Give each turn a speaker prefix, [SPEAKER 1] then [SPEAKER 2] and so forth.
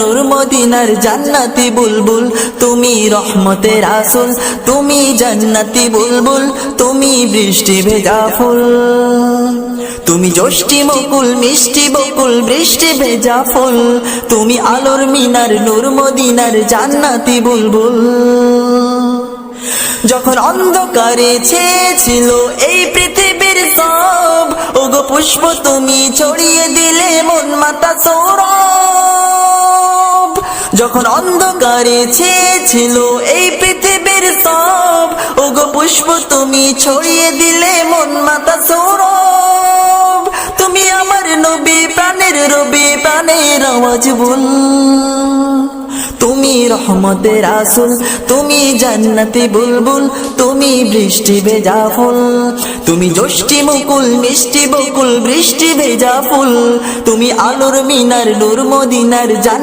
[SPEAKER 1] নূর মদিনার জান্নাতি বুলবুল, তুমি রহমতের রাসূল, তুমি জান্নাতি বুলবুল, তুমি বৃষ্টি ভেজা ফুল। তুমি যষ্টি মুকুল মিষ্টি বকুল বৃষ্টি ভেজা ফুল, তুমি আলোর মিনার নূর মদিনার জান্নাতি বুলবুল। যখন অন্ধকারে ছেয়েছিল এই পৃথিবীর সব, ওগো পুষ্প তুমি ছড়িয়ে দিলে মন মাতা সৌরভ। যখন অন্ধকারে ছেয়েছিল এই পৃথিবীর সব, ওগো পুষ্প তুমি ছড়িয়ে দিলে মন মাতা সৌরভ। তুমি আমার নবী প্রাণের রবি প্রাণের আওয়াজ বল, তুমি রহমতের রাসূল, তুমি জান্নাতি বুলবুল, তুমি বৃষ্টি ভেজা ফুল। তুমি যষ্টি মুকুল মিষ্টি বকুল বৃষ্টি ভেজা ফুল, তুমি আলোর মিনার নূর মদিনার জান্নাত।